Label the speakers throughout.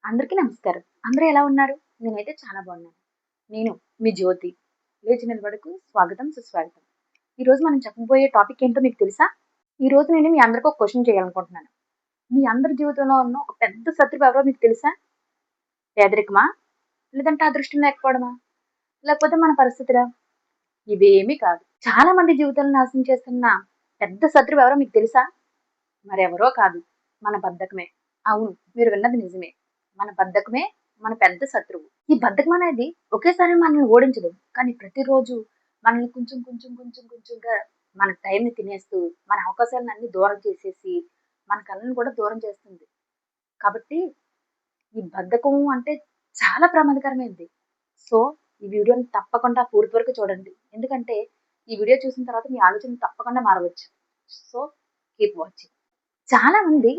Speaker 1: అందరికీ నమస్కారం. అందరూ ఎలా ఉన్నారు? నేనైతే చాలా బాగున్నాను. నేను మీ జ్యోతి. లేచి నిలబడకు స్వాగతం, సుస్వాగతం. ఈరోజు మనం చెప్పబోయే టాపిక్ ఏంటో మీకు తెలుసా? ఈరోజు నేను మీ అందరికి ఒక క్వెషన్ చేయాలనుకుంటున్నాను. మీ అందరి జీవితంలో ఉన్న ఒక పెద్ద శత్రువు ఎవరో మీకు తెలుసా? పేదరికమా? లేదంటే అదృష్టం లేకపోవడమా? లేకపోతే మన పరిస్థితులా? ఇవేమీ కాదు. చాలా మంది జీవితాలను నాశనం చేస్తున్న పెద్ద శత్రువు ఎవరో మీకు తెలుసా? మరెవరో కాదు. మన బద్ధకమే. అవును, మీరు విన్నది నిజమే. మన బద్ధకమే మన పెద్ద శత్రువు. ఈ బద్ధకం అనేది ఒకేసారి మనల్ని ఓడించదు. కానీ ప్రతిరోజు మనల్ని కొంచెంగా మన టైంని తినేస్తూ, మన అవకాశాలను అన్ని దూరం చేసేసి, మన కళ్ళని కూడా దూరం చేస్తుంది. కాబట్టి ఈ బద్ధకం అంటే చాలా ప్రమాదకరమైనది. సో, ఈ వీడియోని తప్పకుండా పూర్తి వరకు చూడండి. ఎందుకంటే ఈ వీడియో చూసిన తర్వాత మీ ఆలోచన తప్పకుండా మారవచ్చు. So, keep watching. చాలా మంది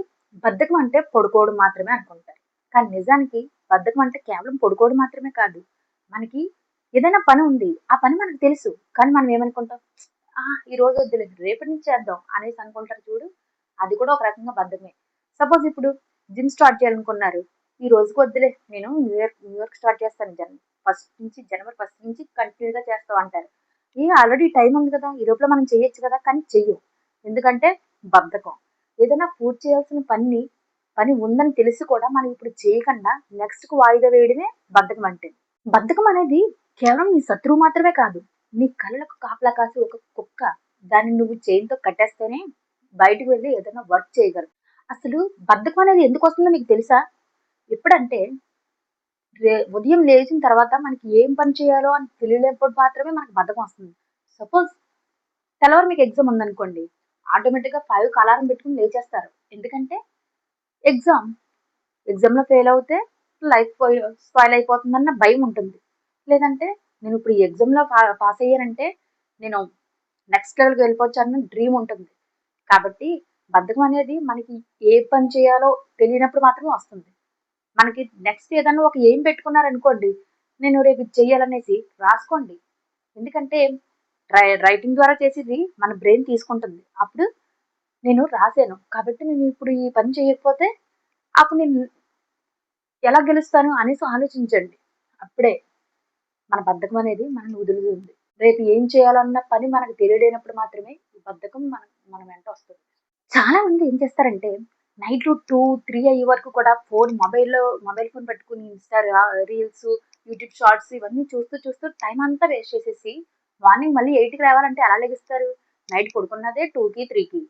Speaker 1: బద్ధకం అంటే పడుకోవడం మాత్రమే అనుకుంటారు. కానీ నిజానికి బద్ధకం అంటే కేవలం పడుకోవడం మాత్రమే కాదు. మనకి ఏదైనా పని ఉంది. ఆ పని మనకు తెలుసు. కానీ మనం ఏమనుకుంటాం? ఈ రోజు వద్దులే రేపటి నుంచి చేద్దాం అనేసి అనుకుంటారు చూడు. అది కూడా ఒక రకంగా బద్ధకమే. సపోజ్ ఇప్పుడు జిమ్ స్టార్ట్ చేయాలనుకున్నారు. ఈ రోజుకి వద్దులే నేను న్యూ ఇయర్ స్టార్ట్ చేస్తాను. జనవరి ఫస్ట్ నుంచి కంటిన్యూగా చేస్తాం అంటారు. ఆల్రెడీ టైం ఉంది కదా! ఈ లోపల మనం చేయొచ్చు కదా! కానీ చెయ్యం. ఎందుకంటే బద్ధకం. ఏదైనా పూర్తి చేయాల్సిన పని ఉందని తెలిసి కూడా మనం ఇప్పుడు చేయకుండా నెక్స్ట్‌కి వాయిదా వేయడమే బద్ధకం అంటే. బద్ధకం అనేది కేవలం నీ శత్రువు మాత్రమే కాదు. నీ కళ్ళకు కాపలా కాసే ఒక కుక్క. దాన్ని నువ్వు చైన్‌తో కట్టేస్తేనే బయటకు వెళ్లి ఏదైనా వర్క్ చేయగలవు. అసలు బద్ధకం అనేది ఎందుకొస్తుందో మీకు తెలుసా? ఎప్పుడంటే ఉదయం లేచిన తర్వాత మనకి ఏం పని చేయాలో అని తెలియలేనప్పుడు మాత్రమే మనకు బద్ధకం వస్తుంది. సపోజ్ తెల్లవారు మీకు ఎగ్జామ్ ఉందనుకోండి. ఆటోమేటిక్‌గా 5కి అలారం పెట్టుకొని లేచేస్తారు. ఎందుకంటే ఎగ్జామ్. ఎగ్జామ్‌లో ఫెయిల్ అవుతే లైఫ్ స్పాయిల్ అయిపోతుందన్న భయం ఉంటుంది. లేదంటే నేను ఇప్పుడు ఈ ఎగ్జామ్‌లో పాస్ అయ్యానంటే నేను నెక్స్ట్ లెవెల్‌కి వెళ్ళిపోవచ్చు అన్న డ్రీమ్ ఉంటుంది. కాబట్టి బద్ధకం అనేది మనకి ఏ పని చేయాలో తెలియనప్పుడు మాత్రమే వస్తుంది. మనకి నెక్స్ట్ ఏదన్నా ఒక ఎయిమ్ పెట్టుకున్నారనుకోండి. నేను రేపు ఇది చెయ్యాలనేసి రాసుకోండి. ఎందుకంటే రైటింగ్ ద్వారా చేసేది మన బ్రెయిన్ తీసుకుంటుంది. అప్పుడు నేను రాసాను. కాబట్టి నేను ఇప్పుడు ఈ పని చేయకపోతే అప్పుడు నేను ఎలా గెలుస్తాను అనేసి ఆలోచించండి. అప్పుడే మన బద్ధకం అనేది మనల్ని వదులుతుంది. రేపు ఏం చేయాలన్న పని మనకు తెలియలేనప్పుడు మాత్రమే ఈ బద్ధకం మన వెంట వస్తుంది. చాలా మంది ఏం చేస్తారంటే నైట్ 2, 3 అయ్యే వరకు కూడా మొబైల్ ఫోన్ పెట్టుకొని రీల్స్, యూట్యూబ్ షార్ట్స్ ఇవన్నీ చూస్తూ టైం అంతా వేస్ట్ చేసేసి మార్నింగ్ మళ్ళీ 8కి లేవాలంటే ఎలా లెగుస్తారు? నైట్ పడుకున్నదే 2కి, 3కి.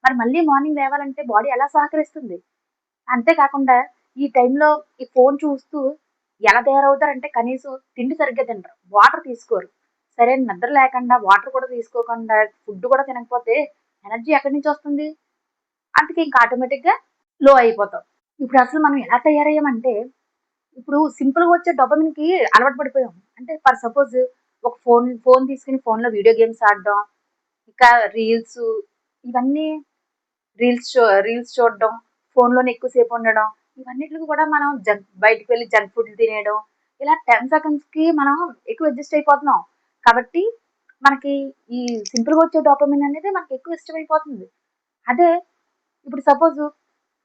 Speaker 1: మరి మళ్ళీ మార్నింగ్ లేవాలంటే బాడీ ఎలా సహకరిస్తుంది? అంతే కాకుండా ఈ టైంలో ఈ ఫోన్ చూస్తూ ఎలా తయారవుతారంటే కనీసం తిండి సరిగ్గా తినరు. వాటర్ తీసుకోరు. సరైన నిద్ర లేకుండా, వాటర్ కూడా తీసుకోకుండా, ఫుడ్ కూడా తినకపోతే ఎనర్జీ ఎక్కడి నుంచి వస్తుంది? అందుకే ఇంకా ఆటోమేటిక్‌గా లో అయిపోతాం. ఇప్పుడు అసలు మనం ఎలా తయారయ్యామంటే, ఇప్పుడు సింపుల్‌గా వచ్చే డోపమిన్‌కి అలవాటు పడిపోయాం. అంటే ఫర్ సపోజ్ ఒక ఫోన్ తీసుకొని ఫోన్‌లో వీడియో గేమ్స్ ఆడడం, ఇంకా ఇవన్నీ రీల్స్ చూడడం, ఫోన్‌లోనే ఎక్కువ సేపు ఉండడం, ఇవన్నిట్లికి కూడా మనం బయటికి వెళ్లి జంక్ ఫుడ్‌లు తినేయడం, ఇలా 10 సెకండ్స్‌కి మనం ఎక్కువ అడ్జస్ట్ అయిపోతున్నాం. కాబట్టి మనకి ఈ సింపుల్‌గా వచ్చే డోపమైన్ అనేది మనకి ఎక్కువ ఇష్టమైపోతుంది. అదే ఇప్పుడు సపోజ్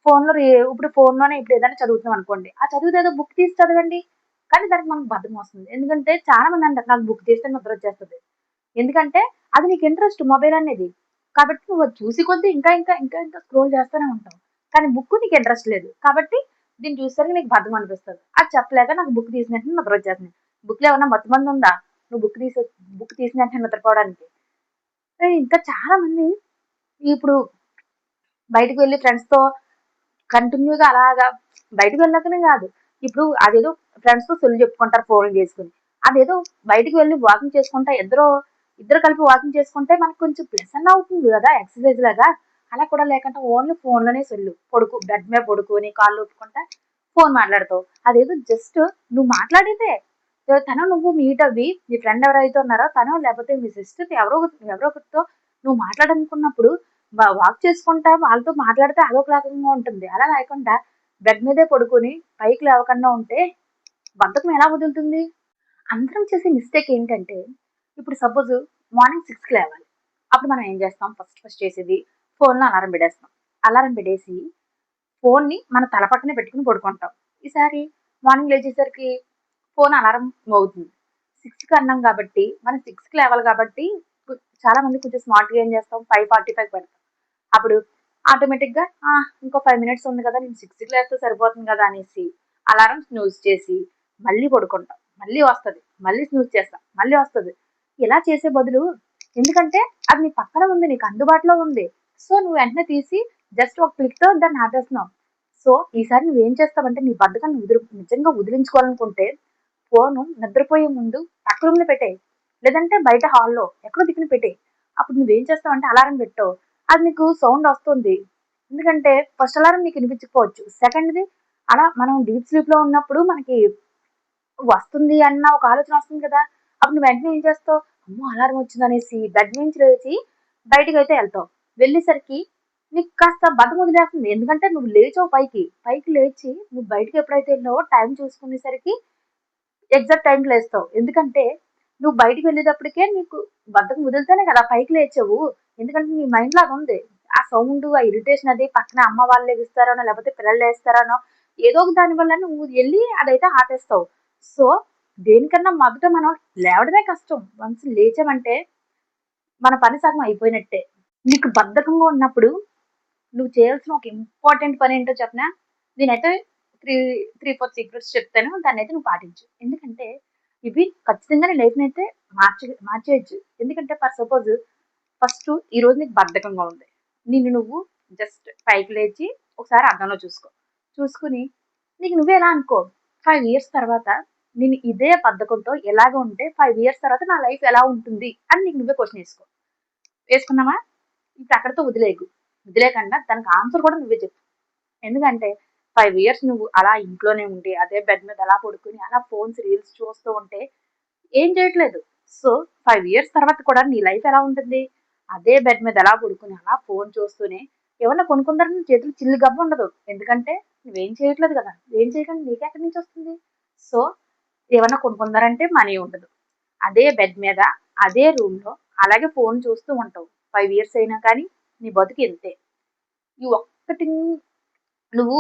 Speaker 1: ఫోన్‌లోనే ఇప్పుడు ఏదైనా చదువుతున్నాం అనుకోండి. ఆ చదివేది ఏదో బుక్ తీసి చదవండి. కానీ దానికి మనకు బద్ధకం వస్తుంది. ఎందుకంటే చాలా మంది అంటారు నాకు బుక్ తీస్తే నిద్రొచ్చేస్తది. ఎందుకంటే అది నీకు ఇంట్రెస్ట్ మొబైల్ అనేది. కాబట్టి నువ్వు అది చూసి కొద్దీ ఇంకా స్క్రోల్ చేస్తూనే ఉంటావు. కానీ బుక్ నీకు ఇంట్రెస్ట్ లేదు. కాబట్టి దీన్ని చూసేసరికి నీకు బద్ధకం అనిపిస్తది. అది చెప్పలేక నాకు బుక్ తీసిన వెంటనే నిద్రొచ్చేస్తుంది. బుక్‌లో ఏమన్నా మత్తుమందుందా? నువ్వు బుక్ తీసిన వెంటనే నిద్రపోవడానికి. ఇంకా చాలా మంది ఇప్పుడు బయటకి వెళ్లి ఫ్రెండ్స్‌తో కంటిన్యూగా అలాగా బయటకి వెళ్ళాకనే కాదు. ఇప్పుడు అదేదో ఫ్రెండ్స్‌తో సొల్లు చెప్పుకుంటారు ఫోన్‌లు చేసుకొని. అదేదో బయటికి వెళ్లి వాకింగ్ చేసుకుంటా ఇద్దరు కలిపి వాకింగ్ చేసుకుంటే మనకు కొంచెం ప్లస్ అన్న అవుతుంది కదా! ఎక్సర్‌సైజ్ లాగా. అలా కూడా లేకుండా ఓన్లీ ఫోన్‌లోనే సొల్లు. బెడ్ మీద పడుకొని కాళ్ళు ఊపుకుంటా ఫోన్ మాట్లాడతావు. అదేదో జస్ట్ నువ్వు మాట్లాడేదే. నువ్వు మీట్ అవ్వి నీ ఫ్రెండ్ ఎవరైతే ఉన్నారో తనో లేకపోతే మీ సిస్టర్ ఎవరో ఒకరితో నువ్వు మాట్లాడాలనుకున్నప్పుడు వాక్ చేసుకుంటా వాళ్ళతో మాట్లాడితే అదొక రకంగా ఉంటుంది. అలా లేకుండా బెడ్ మీదే పడుకొని పైకి లేవకుండా ఉంటే బద్ధకం ఎలా వదులుతుంది? అందరం చేసే మిస్టేక్ ఏంటంటే, ఇప్పుడు సపోజ్ మార్నింగ్ 6కి లేవాలి. అప్పుడు మనం ఏం చేస్తాం? ఫస్ట్ చేసేది ఫోన్‌లో అలారం పెట్టేస్తాం. అలారం పెట్టేసి ఫోన్‌ని మన తల పక్కనే పెట్టుకొని పడుకుంటాం. ఈసారి మార్నింగ్ లేచేసరికి ఫోన్ అలారం మోగుతుంది. 6కి అన్నాం కాబట్టి మనం 6కి లేవాలి కాబట్టి చాలా మంది కొంచెం స్మార్ట్‌గా ఏం చేస్తాం 5:45 పెడతాం. అప్పుడు ఆటోమేటిక్‌గా ఇంకో 5 మినిట్స్ ఉంది కదా! నేను 6కి లేస్తే సరిపోతుంది కదా! అనేసి అలారం స్నూజ్ చేసి మళ్ళీ పడుకుంటాం. మళ్ళీ వస్తది. మళ్ళీ స్నూజ్ చేస్తాం. మళ్ళీ వస్తది. ఇలా చేసే బదులు ఎందుకంటే అది నీ పక్కన ఉంది. నీకు అందుబాటులో ఉంది. సో, నువ్వు వెంటనే తీసి జస్ట్ ఒక క్లిక్‌తో దాన్ని ఆపేస్తున్నావు. సో, ఈసారి నువ్వేం చేస్తావంటే నీ బద్ధకాన్ని నిజంగా వదిలించుకోవాలనుకుంటే ఫోను నిద్రపోయే ముందు పక్క రూమ్‌లో పెట్టేయి. లేదంటే బయట హాల్‌లో ఎక్కడో దిక్కున పెట్టేయి. అప్పుడు నువ్వేం చేస్తావంటే అలారం పెట్టావు. అది నీకు సౌండ్ వస్తుంది. ఎందుకంటే ఫస్ట్ అలారం నీకు వినిపించకపోవచ్చు. సెకండ్‌ది అలా మనం డీప్ స్లీప్‌లో ఉన్నప్పుడు మనకి వస్తుంది అన్న ఒక ఆలోచన వస్తుంది కదా! అప్పుడు నువ్వు వెంటనే ఏం చేస్తావు? అమ్మో! అలారం వచ్చిందనేసి బెడ్ నుంచి లేచి బయటికైతే ఎళ్తావు. వెళ్ళేసరికి నీకు కాస్త బద్ధకం వదిలేస్తుంది. ఎందుకంటే నువ్వు లేచావు పైకి. పైకి లేచి నువ్వు బయటికి ఎప్పుడైతే ఎళ్ళావో టైం చూసుకునేసరికి ఎగ్జాక్ట్ టైంకి లేస్తావు. ఎందుకంటే నువ్వు బయటికి వెళ్ళేటప్పటికే నీకు బద్ధకం వదిలితేనే కదా పైకి లేచావు. ఎందుకంటే నీ మైండ్‌లో అదుంది. ఆ సౌండు, ఆ ఇరిటేషన్ అది పక్కన అమ్మ వాళ్ళు లెగుస్తారనో, లేకపోతే పిల్లలు లేస్తారనో ఏదో ఒక దాని వల్ల నువ్వు ఎళ్లి అదైతే ఆపేస్తావు. సో, దేనికన్నా మొదట మనం లేవడమే కష్టం. వన్స్ లేచామంటే మన పని సగం అయిపోయినట్టే. నీకు బద్ధకంగా ఉన్నప్పుడు నువ్వు చేయాల్సిన ఒక ఇంపార్టెంట్ పనేంటో చెప్పనా? నేనైతే 3, 4 సీక్రెట్స్ చెప్తాను. దాన్నైతే నువ్వు పాటించు. ఎందుకంటే ఇవి ఖచ్చితంగా నీ లైఫ్‌నైతే మార్చేయొచ్చు. ఎందుకంటే ఫర్ సపోజ్ ఫస్ట్ ఈరోజు నీకు బద్ధకంగా ఉంది. నిన్ను నువ్వు జస్ట్ పైకి లేచి ఒకసారి అద్దంలో చూసుకో. చూసుకొని నీకు నువ్వే ఎలా అనుకో 5 ఇయర్స్ తర్వాత నేను ఇదే బద్ధకంతో ఎలాగ ఉంటే 5 ఇయర్స్ తర్వాత నా లైఫ్ ఎలా ఉంటుంది అని నీకు నువ్వే క్వెషన్ ఏసుకో. వేసుకున్నావా? ఇప్పుడు అక్కడితో వదిలేయకు. వదిలేయకుండా దానికి ఆన్సర్ కూడా నువ్వే చెప్పు. ఎందుకంటే 5 ఇయర్స్ నువ్వు అలా ఇంట్లోనే ఉండి, అదే బెడ్ మీద అలా పడుకొని, అలా ఫోన్స్, రీల్స్ చూస్తూ ఉంటే ఏం చేయట్లేదు. సో, 5 ఇయర్స్ తర్వాత కూడా నీ లైఫ్ ఎలా ఉంటుంది? అదే బెడ్ మీద అలా పడుకొని, అలా ఫోన్ చూస్తూనే ఏమన్నా కొనుక్కుందారని నీ చేతిలో చిల్లి గవ్వ ఉండదు. ఎందుకంటే నువ్వేం చేయట్లేదు కదా! ఏం చేయకుండా నీకెక్కడి నుంచి వస్తుంది? సో, ఏమన్నా కొనుక్కుందారంటే మనీ ఉండదు. అదే బెడ్ మీద, అదే రూమ్‌లో అలాగే ఫోన్ చూస్తూ ఉంటావు. 5 ఇయర్స్ అయినా కానీ నీ బతుకు ఇంతే. ఈ ఒక్కటి నువ్వు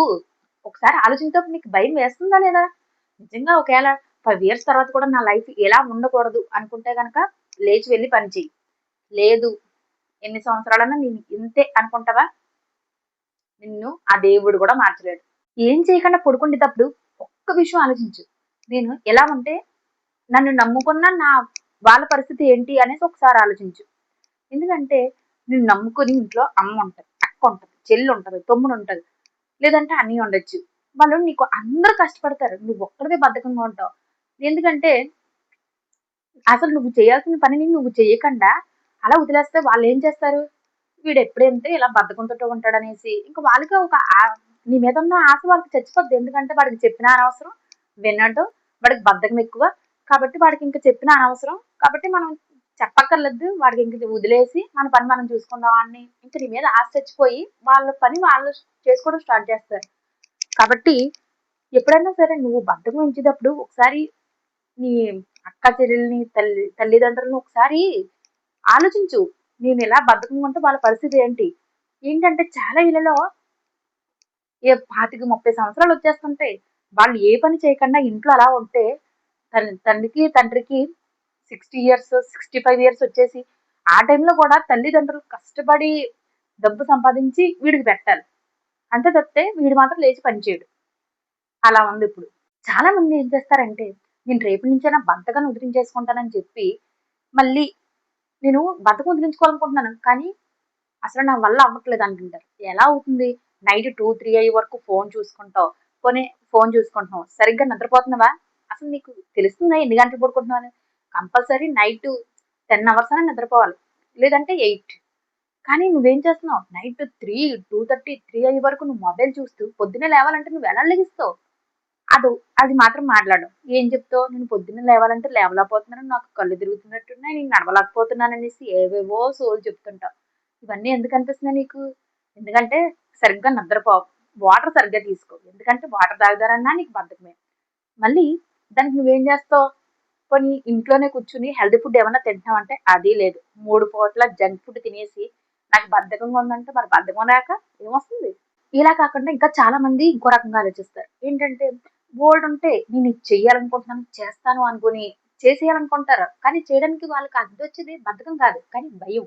Speaker 1: ఒకసారి ఆలోచించినప్పుడు నీకు భయం వేస్తుందా లేదా? నిజంగా ఒకేళ 5 ఇయర్స్ తర్వాత కూడా నా లైఫ్ ఎలా ఉండకూడదు అనుకుంటే గనక లేచి వెళ్లి పని చెయ్యి. లేదు ఎన్ని సంవత్సరాలన్నా నేను ఇంతే అనుకుంటావా? నిన్ను ఆ దేవుడు కూడా మార్చలేడు. ఏం చేయకుండా పడుకునేటప్పుడు ఒక్క విషయం ఆలోచించు. నేను ఎలా ఉంటే నన్ను నమ్ముకున్న వాళ్ళ పరిస్థితి ఏంటి అనేసి ఒకసారి ఆలోచించు. ఎందుకంటే నిన్ను నమ్ముకొని ఇంట్లో అమ్మ ఉంటది, అక్క ఉంటది, చెల్లి ఉంటది, తమ్ముడు ఉంటది. లేదంటే అన్నయ్య ఉండొచ్చు. వాళ్ళు నీకు అందరూ కష్టపడతారు. నువ్వు ఒక్కడివే బద్ధకంగా ఉంటావు. ఎందుకంటే అసలు నువ్వు చేయాల్సిన పనిని నువ్వు చేయకుండా అలా వదిలేస్తే వాళ్ళేం చేస్తారు? వీడెప్పుడైతే ఇలా బద్ధకంతోటే ఉంటాడనేసి ఇంక వాళ్ళకి ఒక నీ మీద ఉన్న ఆశ వాళ్ళకి చచ్చిపోద్ది. ఎందుకంటే వాడికి చెప్పినా అనవసరం, వినడు. వాడికి బద్ధకం ఎక్కువ. కాబట్టి వాడికి ఇంక చెప్పినా అనవసరం. కాబట్టి మనం చెప్పక్కర్లేదు. వాడికి ఇంక వదిలేసి మన పని మనం చూసుకుందాం అని ఇంక నీ మీద ఆశ చచ్చిపోయి వాళ్ళ పని వాళ్ళు చేసుకోవడం స్టార్ట్ చేస్తారు. కాబట్టి ఎప్పుడైనా సరే నువ్వు బద్ధకం ఎంచేటప్పుడు ఒకసారి నీ అక్క చెల్లెల్ని, తల్లిదండ్రులను ఒకసారి ఆలోచించు. నేనిలా బద్ధకంగా ఉంటే వాళ్ళ పరిస్థితి ఏంటి? ఏంటంటే చాలా ఇళ్లలో 25, 30 సంవత్సరాలు వచ్చేస్తుంటాయి. వాళ్ళు ఏ పని చేయకుండా ఇంట్లో అలా ఉంటే తల్లికి, తండ్రికి 60 ఇయర్స్, 65 ఇయర్స్ వచ్చేసి ఆ టైంలో కూడా తల్లిదండ్రులు కష్టపడి డబ్బు సంపాదించి వీడికి పెట్టాలి. అంతే తప్పితే వీడు మాత్రం లేచి పని చేయడు. అలా ఉందిప్పుడు. చాలా మంది ఏం చేస్తారంటే, నేను రేపటి నుంచైనా బద్ధకాన్ని వదిలించేసుకుంటానని చెప్పి, మళ్ళీ నేను బద్ధకం వదిలించుకోవాలనుకుంటున్నాను. కానీ అసలు నా వల్ల అవ్వట్లేదు అంటుంటారు. ఎలా అవుతుంది? నైట్ 2, 3 అయ్యే వరకు ఫోను చూసుకుంటావు. పోనీ ఫోను చూసుకుంటున్నావు. సరిగ్గా నిద్రపోతున్నావా? అసలు నీకు తెలుస్తుందా ఎన్ని గంటలు పడుకుంటున్నావని? కంపల్సరీ నైట్ 10 అవర్స్ అయినా నిద్రపోవాలి. లేదంటే 8. కానీ నువ్వేం చేస్తున్నావు? నైట్ 2:30, 3 అయ్యే వరకు నువ్వు మొబైల్ చూస్తూ పొద్దున్నే లేవాలంటే నువ్వెలా లెగుస్తావు? అది మాత్రం మాట్లాడవు. ఏం చెప్తావు? నేను పొద్దున్నే లేవాలంటే లేవలేకపోతున్నాను. నాకు కళ్ళు తిరుగుతున్నట్టున్నాయి. నేను నడవలేకపోతున్నాననేసి ఏవేవో సోది చెప్తుంటావు. ఇవన్నీ ఎందుకనిపిస్తున్నాయి నీకు? ఎందుకంటే సరిగ్గా నిద్రపోవు. వాటర్ సరిగ్గా తీసుకో. ఎందుకంటే వాటర్ తాగుతారన్నా నీకు బద్ధకమే. మళ్ళీ దానికి నువ్వేం చేస్తావు? పోనీ ఇంట్లోనే కూర్చొని హెల్తీ ఫుడ్ ఏమన్నా తింటున్నావంటే అది లేదు. 3 పూటల జంక్ ఫుడ్ తినేసి నాకు బద్ధకంగా ఉందంటే మరి బద్ధకం రాక ఏమొస్తుంది? ఇలా కాకుండా ఇంకా చాలా మంది ఇంకో రకంగా ఆలోచిస్తారు. ఏంటంటే బోల్డ్ ఉంటే నేను ఇది చెయ్యాలనుకుంటున్నాను, చేస్తాను అనుకుని చేసేయాలనుకుంటారు. కానీ చేయడానికి వాళ్ళకి అడ్డొచ్చేది బద్ధకం కాదు. కానీ భయం.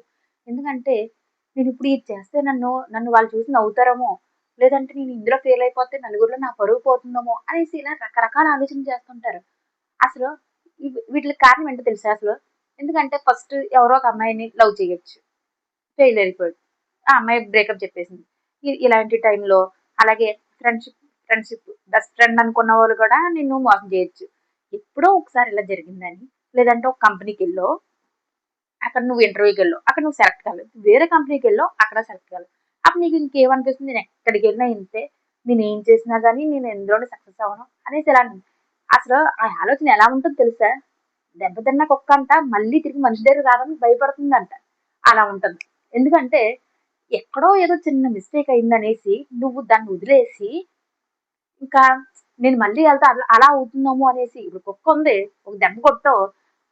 Speaker 1: ఎందుకంటే నేనిప్పుడు ఇది చేస్తే నన్ను వాళ్ళు చూసి నవ్వుతారేమో! లేదంటే నేను ఇందులో ఫెయిల్ అయిపోతే నలుగురిలో నా పరువు పోతుందేమో! అనేసి ఇలా రకరకాల ఆలోచనలు చేస్తుంటారు. అసలు వీటిలికి కారణం ఏంటో తెలుసా అసలు? ఎందుకంటే ఫస్ట్ ఎవరో ఒక అమ్మాయిని లవ్ చేయొచ్చు. ఫెయిల్ అయిపోయాడు. ఆ అమ్మాయి బ్రేకప్ చెప్పేసింది. ఇలాంటి టైంలో అలాగే ఫ్రెండ్‌షిప్ బెస్ట్ ఫ్రెండ్ అనుకున్న వాళ్ళు కూడా నిన్ను మోసం చేయొచ్చు. ఎప్పుడో ఒకసారి ఇలా జరిగిందని, లేదంటే ఒక కంపెనీకెళ్ళో, అక్కడ నువ్వు ఇంటర్వ్యూకెళ్ళావు. అక్కడ నువ్వు సెలెక్ట్ కాలేదు. వేరే కంపెనీకెళ్ళావు. అక్కడ సెలెక్ట్ కాలేదు. అప్పుడు నీకు ఇంకేమనిపిస్తుంది? నేను ఎక్కడికెళ్ళినా ఇంతే. నేనేం చేసినా గాని నేను ఎందులోను సక్సెస్ అవ్వను అనేసి ఇలా అసలు ఆ ఆలోచన ఎలా ఉంటుందో తెలుసా? దెబ్బ తిన్న కుక్కంట మళ్ళీ తిరిగి మనిషి దగ్గరికి రావడానికి భయపడుతుందంట. అలా ఉంటది. ఎందుకంటే ఎక్కడో ఏదో చిన్న మిస్టేక్ అయిందనేసి నువ్వు దాన్ని వదిలేసి ఇంకా నేను మళ్ళీ ఎళ్తా అలా అవుతుందేమో అనేసి ఇప్పుడు కుక్క ఉంది. ఒక దెబ్బ కొట్టావు.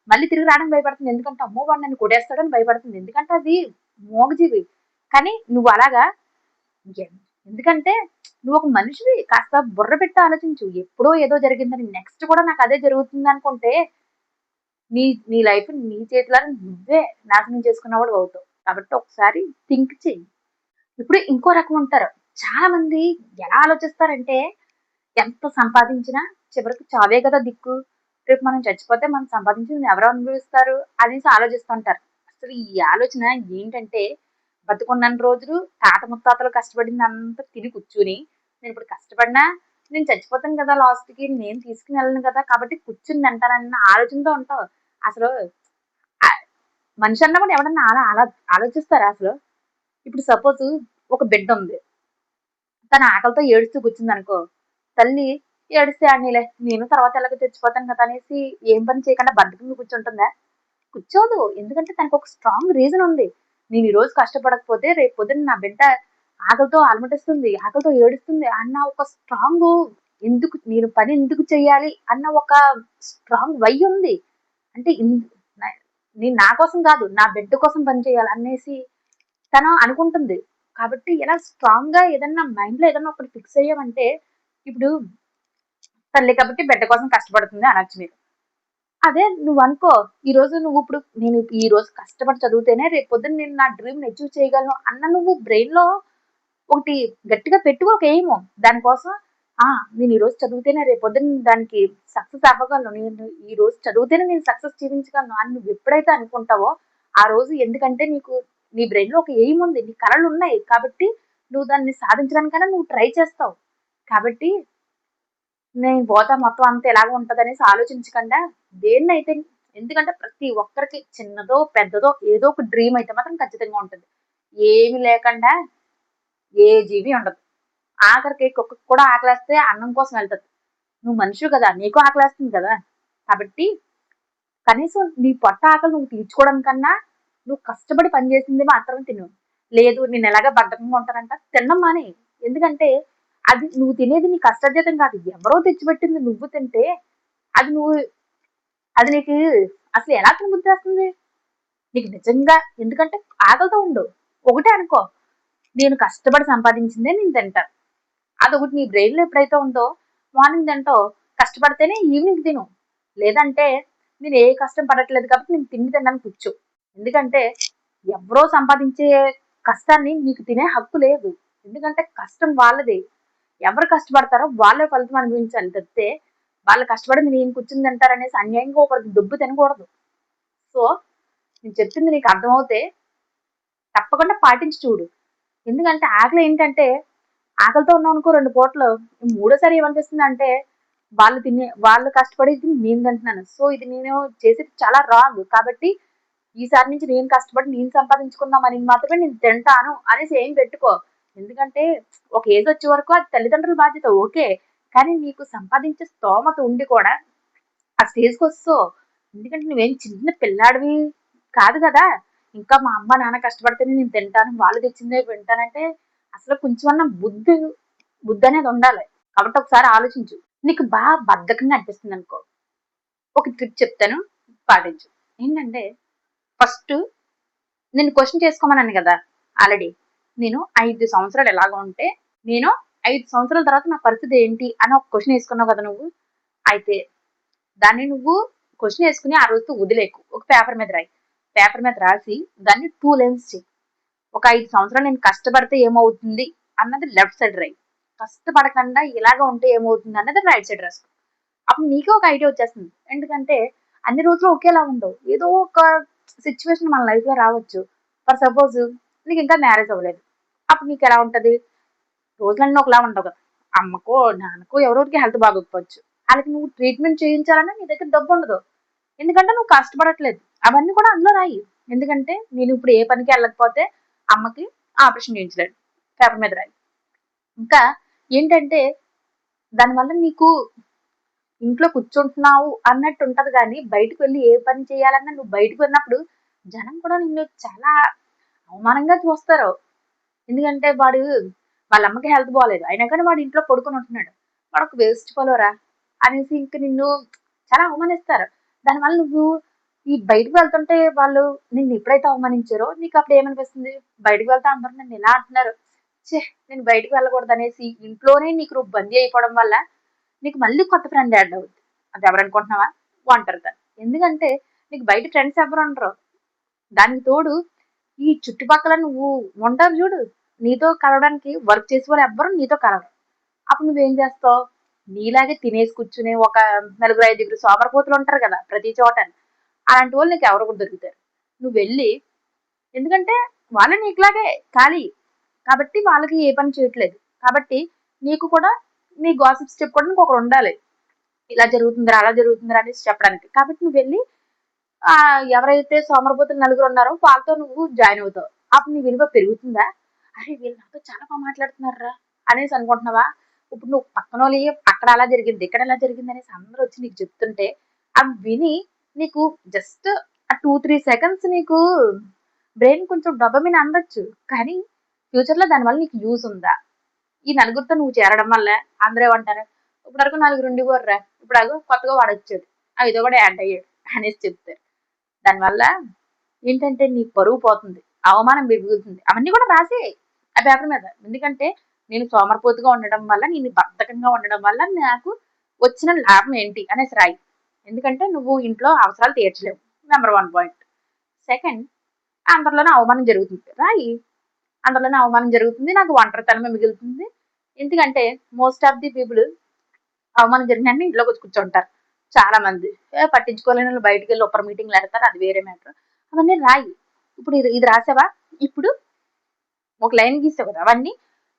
Speaker 1: మళ్ళీ తిరిగి రావడానికి భయపడుతుంది. ఎందుకంటే అమ్మో! వాడు నన్ను కొట్టేస్తాడని భయపడుతుంది. ఎందుకంటే అది మూగజీవి. కానీ నువ్వు అలాగా ఎన్ ఎందుకంటే నువ్వు ఒక మనిషివి. కాస్త బుర్ర పెట్టి ఆలోచించు. ఎప్పుడో ఏదో జరిగిందని నెక్స్ట్ కూడా నాకు అదే జరుగుతుందనుకుంటే నీ నీ లైఫ్ నీ చేతిలోనే నువ్వే నాశనం చేసుకున్నవాడివి అవుతావు. కాబట్టి ఒకసారి థింక్ చెయ్యి. ఇప్పుడు ఇంకో రకం ఉంటారు. చాలా మంది ఎలా ఆలోచిస్తారంటే ఎంత సంపాదించినా చివరికి చావే కదా దిక్కు. రేపు మనం చచ్చిపోతే మనం సంపాదించింది ఎవరు అనుభవిస్తారు అనేసి ఆలోచిస్తుంటారు. అసలు ఈ ఆలోచన ఏంటంటే బతికున్నన్ని రోజులు తాత ముత్తాతలు కష్టపడిందంతా తిని కూర్చుని నేను ఇప్పుడు కష్టపడినా నేను చచ్చిపోతాను కదా లాస్ట్‌కి నేను తీసుకుని వెళ్ళను కదా! కాబట్టి కూర్చుని తింటానన్న ఆలోచనతో ఉంటావు. అసలు ఆహ్, మనిషి అన్నప్పుడు ఎవడన్నా అలా అలా ఆలోచిస్తారా అసలు? ఇప్పుడు సపోజు ఒక బిడ్డ ఉంది. తన ఆకలితో ఏడుస్తూ కూర్చుందనుకో, తల్లి ఏడిస్తే ఆడనీలే నేను తర్వాత ఎలాగో చచ్చిపోతాను కదా అనేసి ఏం పని చేయకుండా బద్ధకంగా కూర్చుంటుందా? కూర్చోదు. ఎందుకంటే తనకొక స్ట్రాంగ్ రీజన్ ఉంది. నేను ఈరోజు కష్టపడకపోతే రేపు పొద్దున్న నా బిడ్డ ఆకలితో అలమటిస్తుంది, ఆకలితో ఏడుస్తుంది అన్న ఒక స్ట్రాంగు నేను పని ఎందుకు చేయాలి అన్న ఒక స్ట్రాంగ్ వై ఉంది. అంటే న నేను నా కోసం కాదు, నా బిడ్డ కోసం పని చేయాలి అనేసి తను అనుకుంటుంది. కాబట్టి ఇలా స్ట్రాంగ్‌గా ఏదన్నా మైండ్‌లో ఏదన్నా ఒకటి ఫిక్స్ అయ్యామంటే ఇప్పుడు తల్లి కాబట్టి బిడ్డ కోసం కష్టపడుతుంది అనొచ్చు మీరు. అదే నువ్వనుకో, నువ్విప్పుడు నేను ఈరోజు కష్టపడి చదివితేనే రేపు పొద్దున్న నేను నా డ్రీమ్‌ని అచీవ్ చేయగలను అన్న నువ్వు బ్రెయిన్‌లో ఒకటి గట్టిగా పెట్టుకో ఒక ఎయిము. దానికోసం ఆ! నేను ఈరోజు చదివితేనే రేపు పొద్దున్న దానికి సక్సెస్ అవ్వగలను. నేను ఈరోజు చదివితేనే నేను సక్సెస్ జీవించగలను అని నువ్వెప్పుడైతే అనుకుంటావో, ఆ రోజు ఎందుకంటే నీ బ్రెయిన్‌లో ఒక ఎయిమ్ ఉంది. నీ కలలున్నాయి. కాబట్టి నువ్వు దాన్ని సాధించడానికైనా నువ్వు ట్రై చేస్తావు. కాబట్టి నేను పోతా మొత్తం అంతా ఇలాగే ఉంటదనేసి ఆలోచించకుండా దేన్నైతే ఎందుకంటే ప్రతి ఒక్కరికి చిన్నదో, పెద్దదో ఏదో ఒక డ్రీమ్ అయితే మాత్రం ఖచ్చితంగా ఉంటది. ఏమి లేకుండా ఏ జీవి ఉండదు. ఆఖరికి కుక్కకి కూడా ఆకలేస్తే అన్నం కోసం ఎళ్తది. నువ్వు మనిషివి కదా! నీకు ఆకలేస్తుంది కదా! కాబట్టి కనీసం నీ పొట్ట ఆకలి నువ్వు తీర్చుకోవడానికన్నా నువ్వు కష్టపడి పని చేసింది మాత్రమే తిను. లేదు నేను ఎలాగో బద్ధకంగా ఉంటానంట తినడం మానేయి. ఎందుకంటే అది నువ్వు తినేది నీ కష్టార్జితం కాదు. ఎవరో తెచ్చిపెట్టింది నువ్వు తింటే అది నువ్వు అది నీకు అసలు ఎలా తినబుద్ధేస్తుంది? నీకు నిజంగా ఎందుకంటే ఆకలితో ఉండు. ఒకటే అనుకో నేను కష్టపడి సంపాదించిందే నేను తింటా. అదొకటి నీ బ్రెయిన్‌లో ఎప్పుడైతే ఉందో మార్నింగ్ తింటావు. కష్టపడితేనే ఈవినింగ్ తిను. లేదంటే నేను ఏ కష్టం పడట్లేదు కాబట్టి నేను తిండి తినడానికి కూర్చో. ఎందుకంటే ఎవరో సంపాదించే కష్టాన్ని నీకు తినే హక్కు లేదు. ఎందుకంటే కష్టం వాళ్ళది. ఎవరు కష్టపడతారో వాళ్ళే ఫలితం అనుభవించాలి తప్పితే వాళ్ళు కష్టపడింది నేను కూర్చొని తింటారనేసి అన్యాయంగా ఒకరికి దొబ్బు తినకూడదు. సో, నేను చెప్పింది నీకు అర్థమవుతే తప్పకుండా పాటించి చూడు. ఎందుకంటే ఆకలి ఏంటంటే ఆకలితో ఉన్నామనుకో 2 పూటలు మూడోసారి ఏమనిపిస్తుందంటే వాళ్ళు కష్టపడేది నేను తింటున్నాను. సో, ఇది నేను చేసేది చాలా రాంగ్. కాబట్టి ఈసారి నుంచి నేను కష్టపడి నేను సంపాదించుకుందామని మాత్రమే నేను తింటాను అనేసి ఎయిమ్ పెట్టుకో. ఎందుకంటే ఒక ఏజ్ వచ్చే వరకు అది తల్లిదండ్రుల బాధ్యత ఓకే. కానీ నీకు సంపాదించే స్తోమత ఉండి కూడా ఆ స్టేజ్‌కొచ్చేసావు. ఎందుకంటే నువ్వేం చిన్న పిల్లాడివి కాదు కదా! ఇంకా మా అమ్మ, నాన్న కష్టపడితేనే నేను తింటాను. వాళ్ళు తెచ్చిందే వింటానంటే అసలు కొంచెమన్నా బుద్ధనేది ఉండాలి. కాబట్టి ఒకసారి ఆలోచించు. నీకు బద్ధకంగా అనిపిస్తుందనుకో, ఒక ట్రిక్ చెప్తాను పాటించు. ఏంటంటే ఫస్టు నిన్ను క్వెషన్ చేసుకోమన్నాను గదా! ఆల్రెడీ. నేను 5 సంవత్సరాలు ఎలాగో ఉంటే, నేను 5 సంవత్సరాల తర్వాత నా పరిస్థితి ఏంటి అని ఒక క్వశ్చన్ వేసుకున్నావు కదా నువ్వు. అయితే దాన్ని నువ్వు క్వశ్చన్ వేసుకుని ఆ రోజుతో వదిలేకు. ఒక పేపర్ మీద రాయి. పేపర్ మీద రాసి దాన్ని 2 లైన్స్ చెయ్యి. ఒక 5 సంవత్సరాలు నేను కష్టపడితే ఏమవుతుంది అన్నది లెఫ్ట్ సైడ్ రాయి. కష్టపడకుండా ఇలాగ ఉంటే ఏమవుతుంది అన్నది రైట్ సైడ్ రాసుకో. అప్పుడు నీకే ఒక ఐడియా వచ్చేస్తుంది. ఎందుకంటే అన్ని రోజులు ఒకేలా ఉండవు. ఏదో ఒక సిచ్యువేషన్ మన లైఫ్ లో రావచ్చు. ఫర్ సపోజ్ నీకు ఇంకా మ్యారేజ్ అవ్వలేదు. అప్పుడు నీకు ఎలా ఉంటది? రోజులన్నీ ఒకలా ఉండవు కదా. అమ్మకో నాన్నకో ఎవరోరికి హెల్త్ బాగోకపోవచ్చు. వాళ్ళకి నువ్వు ట్రీట్మెంట్ చేయించాలన్నా నీ దగ్గర డబ్బు ఉండదు. ఎందుకంటే నువ్వు కష్టపడట్లేదు. అవన్నీ కూడా అందులో రాయి. ఎందుకంటే నేను ఇప్పుడు ఏ పనికి వెళ్ళకపోతే అమ్మకి ఆపరేషన్ చేయించలేడు. పేపర్ మీద రాయి. ఇంకా ఏంటంటే దానివల్ల నీకు ఇంట్లో కూర్చుంటున్నావు అన్నట్టు ఉంటది కానీ బయటకు వెళ్ళి ఏ పని చేయాలన్నా నువ్వు బయటకు వెళ్ళినప్పుడు జనం కూడా నిన్ను చాలా అవమానంగా చూస్తారు. ఎందుకంటే వాళ్ళ అమ్మకి హెల్త్ బాగాలేదు. అయినా కానీ వాడు ఇంట్లో పడుకొని ఉంటున్నాడు. వాడు ఒక వేస్ట్ ఫెలోరా అనేసి ఇంక నిన్ను చాలా అవమానిస్తారు. దానివల్ల నువ్వు ఈ బయటకు వెళ్తుంటే వాళ్ళు నిన్ను ఎప్పుడైతే అవమానించారో నీకు అప్పుడు ఏమనిపిస్తుంది? బయటకు వెళ్తే అందరూ నన్ను ఇలా అంటున్నారు. ఛే! నేను బయటకు వెళ్ళకూడదు అనేసి ఇంట్లోనే నీకు నువ్వు బందీ అయిపోవడం వల్ల నీకు మళ్ళీ కొత్త ఫ్రెండ్ యాడ్ అవుద్ది. అది ఎవరనుకుంటున్నావా? ఒంటరితనం. ఎందుకంటే నీకు బయట ఫ్రెండ్స్ ఎవరు ఉండరు. దానికి తోడు ఈ చుట్టుపక్కల నువ్వు ఉంటారు చూడు, నీతో కలవడానికి వర్క్ చేసే వాళ్ళు ఎవ్వరు నీతో కలవరు. అప్పుడు నువ్వేం చేస్తావు? నీలాగే తినేసి కూర్చునే ఒక నలుగురు ఐదుగురు సోమరిపోతులు ఉంటారు కదా ప్రతి చోట. అలాంటి వాళ్ళు నీకు ఎవరు కూడా దొరుకుతారు. నువ్వు వెళ్ళి ఎందుకంటే వాళ్ళు నీకులాగే ఖాళీ కాబట్టి వాళ్ళకి ఏ పని చేయట్లేదు. కాబట్టి నీకు కూడా నీ గాసిప్స్ చెప్పుకోవడానికి ఒకరు ఉండాలి. ఇలా జరుగుతుందిరా అలా జరుగుతుందిరా అనేసి చెప్పడానికి. కాబట్టి నువ్వు వెళ్ళి ఎవరైతే సోమరిపోతులు నలుగురు ఉన్నారో వాళ్ళతో నువ్వు జాయిన్ అవుతావు. అప్పుడు నీ విలువ పెరుగుతుందా? అరే వీళ్ళు నాతో చాలా బాగా మాట్లాడుతున్నారా అనేసి అనుకుంటున్నావా? ఇప్పుడు నువ్వు పక్కన వాళ్ళు అక్కడ అలా జరిగింది ఇక్కడ ఎలా జరిగింది అనేసి అందరూ వచ్చి నీకు చెప్తుంటే అవి విని నీకు జస్ట్ ఆ 2-3 సెకండ్స్ నీకు బ్రెయిన్ కొంచెం డోపమైన్ అందొచ్చు. కానీ ఫ్యూచర్ లో దానివల్ల నీకు యూజ్ ఉందా? ఈ నలుగురితో నువ్వు చేరడం వల్ల అందరూ ఏమంటారు? ఇప్పుడు వరకు నలుగురు ఉండిపోర్రా, ఇప్పుడు అగో కొత్తగా వాడొచ్చాడు, ఐదో కూడా యాడ్ అయ్యాడు అనేసి చెప్తారు. దానివల్ల ఏంటంటే నీ పరువు పోతుంది, అవమానం పెరుగుతుంది. అవన్నీ కూడా రాసే ఆ పేపర్ మీద. ఎందుకంటే నేను సోమరిపోతుగా ఉండడం వల్ల, నేను బద్ధకంగా ఉండడం వల్ల నాకు వచ్చిన లాభం ఏంటి అనేసి రాయి. ఎందుకంటే నువ్వు ఇంట్లో అవసరాలు తీర్చలేవు. Number 1 point. సెకండ్, అందరిలోనే అవమానం జరుగుతుంది. రాయి. అందరిలోనే అవమానం జరుగుతుంది, నాకు ఒంటరితనమే మిగులుతుంది. ఎందుకంటే మోస్ట్ ఆఫ్ ది పీపుల్ అవమానం జరిగిన ఇంట్లోకి వచ్చి కూర్చుంటారు. చాలా మంది పట్టించుకోలేని వాళ్ళు బయటకు వెళ్ళి ఒప్పర్ మీటింగ్లు పెడతారు. అది వేరే మ్యాటర్. అవన్నీ రాయి. ఇప్పుడు ఇది రాసావా? ఇప్పుడు ఒక లైన్ గీసావు కదా, అవన్నీ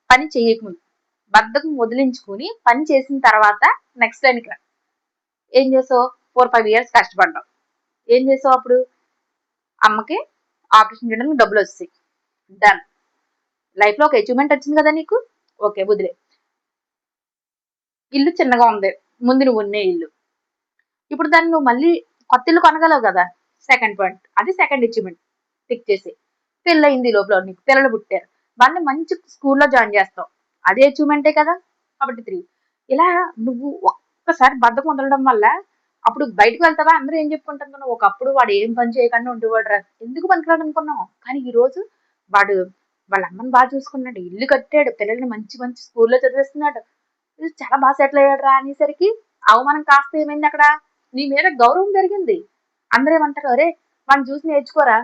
Speaker 1: పని చేయకముందు బద్ధకం వదిలించుకుని పని చేసిన తర్వాత నెక్స్ట్ లైన్కి రా. ఏం చేసావు? 4-5 years కష్టపడ్డావు. ఏం చేసావు? అప్పుడు అమ్మకి ఆపరేషన్ చేయడానికి డబ్బులు వస్తాయి. డన్. లైఫ్ లో ఒక అచీవ్మెంట్ వచ్చింది కదా నీకు. ఓకే, వదిలే. ఇల్లు చిన్నగా ఉంది ముందు నువ్వు ఉన్నే ఇల్లు. ఇప్పుడు దాన్ని నువ్వు మళ్ళీ కొత్త ఇల్లు కొనగలవు కదా. Second point. అది సెకండ్ అచీవ్మెంట్. టిక్ చేసి పెళ్ళయింది, లోపల నీకు పిల్లలు పుట్టారు, వాళ్ళని మంచి స్కూల్లో జాయిన్ చేస్తావు. అదే అచీవ్మెంటే కదా. కాబట్టి 3. ఇలా నువ్వు ఒక్కసారి బద్ధకం వదలడం వల్ల అప్పుడు బయటకు వెళ్తావా? అందరూ ఏం చెప్పుకుంటారు? ఒకప్పుడు వాడు ఏం పని చేయకుండా ఉండేవాడు రా, ఎందుకు పనికిరాడు అనుకున్నావు. కానీ ఈ రోజు వాడు వాళ్ళ అమ్మని బాగా చూసుకున్నాడు, ఇల్లు కట్టాడు, పిల్లల్ని మంచి మంచి స్కూల్లో చదివిస్తున్నాడు, చాలా బాగా సెటిల్ అయ్యాడు రా అనేసరికి అవమానం కాస్త ఏమైంది అక్కడ? నీ మీద గౌరవం పెరిగింది. అందరూ ఏమంటారు? అరే వాడిని చూసి నేర్చుకోరా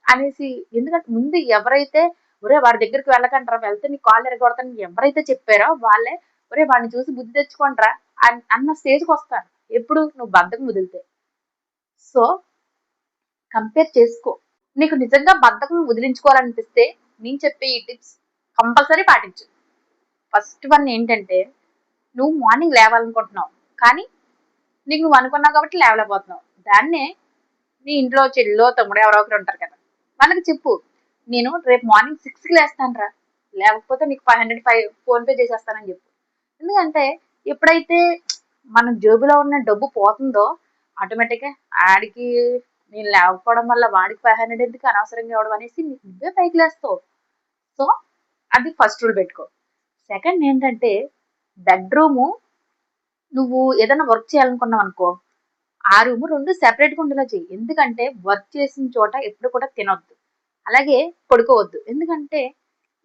Speaker 1: అనేసి. ఎందుకంటే ముందు ఎవరైతే ఒరే వాడి దగ్గరికి వెళ్ళకంటారా, వెళ్తే నీ కాళ్ళు ఎరగొడతాను ఎవరైతే చెప్పారో వాళ్ళే ఒరే వాడిని చూసి బుద్ధి తెచ్చుకుంటారా అన్న స్టేజ్కి వస్తారు. ఎప్పుడు? నువ్వు బద్ధకం వదిలితే. సో కంపేర్ చేసుకో. నీకు నిజంగా బద్ధకం వదిలించుకోవాలనిపిస్తే నేను చెప్పే ఈ టిప్స్ కంపల్సరీ పాటించు. ఫస్ట్ వన్ ఏంటంటే, నువ్వు మార్నింగ్ లేవాలనుకుంటున్నావు కానీ నీకు నువ్వు అనుకున్నావు కాబట్టి లేవలేకపోతున్నావు. దాన్నే నీ ఇంట్లో చెల్లో తమ్ముడు ఎవరో ఒకరు ఉంటారు కదా, వాళ్ళకి చెప్పు నేను రేపు మార్నింగ్ 6కి లేస్తాను రా, లేకపోతే నీకు 500 ఫోన్పే చేసేస్తానని చెప్పు. ఎందుకంటే ఎప్పుడైతే మన జేబులో ఉన్న డబ్బు పోతుందో ఆటోమేటిక్గా ఆడికి నేను లేకపోవడం వల్ల వాడికి 500 ఎందుకు అనవసరంగా ఇవ్వడం అనేసి నీకు నువ్వే పైకి లేస్తావు. సో అది ఫస్ట్ రూల్ పెట్టుకో. సెకండ్ ఏంటంటే, బెడ్రూము నువ్వు ఏదైనా వర్క్ చేయాలనుకున్నావు అనుకో, ఆ రూమ్ 2 సెపరేట్గా ఉండేలా చెయ్యి. ఎందుకంటే వర్క్ చేసిన చోట ఎప్పుడు కూడా తినొద్దు, అలాగే పడుకోవద్దు. ఎందుకంటే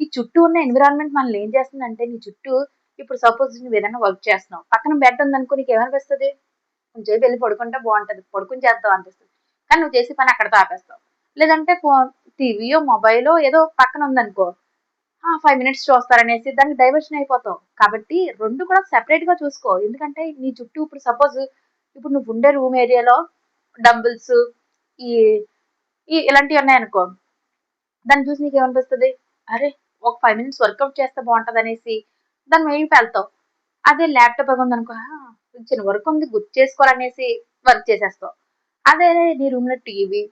Speaker 1: ఈ చుట్టూ ఉన్న ఎన్విరాన్మెంట్ మనల్ని ఏం చేస్తుందంటే, నీ చుట్టూ ఇప్పుడు సపోజ్ నువ్వు ఏదైనా వర్క్ చేస్తున్నావు, పక్కన బెడ్ ఉందనుకో, నీకు ఏమనిపిస్తుంది? కొంచెంసేపు వెళ్ళి పడుకుంటే బాగుంటది, పడుకుని చేద్దాం అనిపిస్తుంది. కానీ నువ్వు చేసే పని అక్కడితో ఆపేస్తావు. లేదంటే టీవీయో మొబైలో ఏదో పక్కన ఉందనుకో, 5 మినిట్స్ చూస్తారనేసి దానికి డైవర్షన్ అయిపోతావు. కాబట్టి రెండు కూడా సెపరేట్ గా చూసుకో. ఎందుకంటే నీ చుట్టూ ఇప్పుడు సపోజ్ ఇప్పుడు నువ్వు ఉండే రూమ్ ఏరియాలో డంబుల్స్ ఈ ఇలాంటివి ఉన్నాయనుకో, దాన్ని చూసి నీకు ఏమనిపిస్తుంది? అరే, ఒక 5 మినిట్స్ వర్కౌట్ చేస్తే బాగుంటది అనేసి దాని వైపు వెళ్తావు. అదే ల్యాప్టాప్ అది ఉందనుకో, చిన్న వర్క్ ఉంది గుర్తు చేసుకోవాలనేసి వర్క్ చేసేస్తావు. అదే నీ రూమ్ లో టీవీ,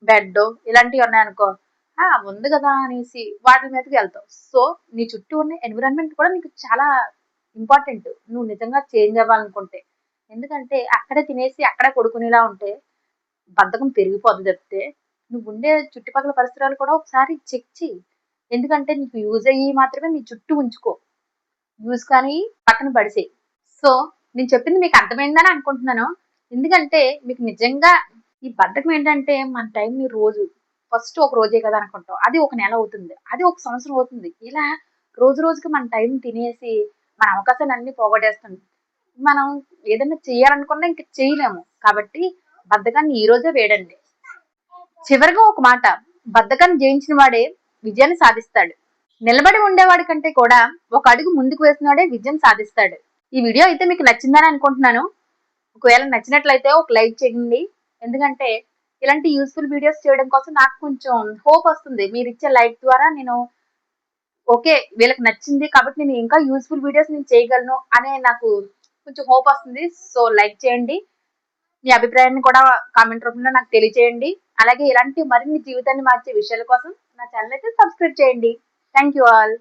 Speaker 1: బెడ్ ఇలాంటివి ఉన్నాయనుకో, ఉంది కదా అనేసి వాటి మీదకి వెళ్తావు. సో నీ చుట్టూ ఉన్న ఎన్విరాన్మెంట్ కూడా నీకు చాలా ఇంపార్టెంట్, నువ్వు నిజంగా చేంజ్ అవ్వాలనుకుంటే. ఎందుకంటే అక్కడే తినేసి అక్కడే పడుకునేలా ఉంటే బద్ధకం పెరిగిపోతుంది తప్పితే, నువ్వు ఉండే చుట్టుపక్కల పరిసరాలు కూడా ఒకసారి చెక్ చెయ్యి. ఎందుకంటే నీకు యూజ్ అయ్యి మాత్రమే నీ చుట్టూ ఉంచుకో, యూజ్ కానీ పక్కన పడిసేయి. సో నేను చెప్పింది మీకు అర్థమైందని అనుకుంటున్నాను. ఎందుకంటే మీకు నిజంగా ఈ బద్ధకం ఏంటంటే, మన టైంని రోజు ఫస్ట్ ఒక రోజే కదా అనుకుంటాం, అది ఒక నెల అవుతుంది, అది ఒక సంవత్సరం అవుతుంది. ఇలా రోజు రోజుకి మన టైం తినేసి మన అవకాశాలు అన్ని పోగొట్టేస్తుంది. మనం ఏదైనా చేయాలనుకున్నా ఇంక చేయలేము. కాబట్టి బద్ధకాన్ని ఈ రోజే వేడండి. చివరిగా ఒక మాట, బద్ధకాన్ని జయించిన వాడే విజయాన్ని సాధిస్తాడు. నిలబడి ఉండేవాడి కంటే కూడా ఒక అడుగు ముందుకు వేసినవాడే విజయం సాధిస్తాడు. ఈ వీడియో అయితే మీకు నచ్చిందని అనుకుంటున్నాను. ఒకవేళ నచ్చినట్లయితే ఒక లైక్ చేయండి. ఎందుకంటే ఇలాంటి యూస్ఫుల్ వీడియోస్ చేయడం కోసం నాకు కొంచెం హోప్ వస్తుంది. మీరు ఇచ్చే లైక్ ద్వారా నేను ఓకే, వీళ్ళకి నచ్చింది కాబట్టి నేను ఇంకా యూస్ఫుల్ వీడియోస్ నేను చేయగలను అనే నాకు కొంచెం హోప్ వస్తుంది. సో లైక్ చేయండి, మీ అభిప్రాయాన్ని కూడా కామెంట్ రూపంలో నాకు తెలియజేయండి. అలాగే ఇలాంటి మరిన్ని జీవితాన్ని మార్చే విషయాల కోసం నా ఛానల్ అయితే సబ్స్క్రైబ్ చేయండి. Thank you all.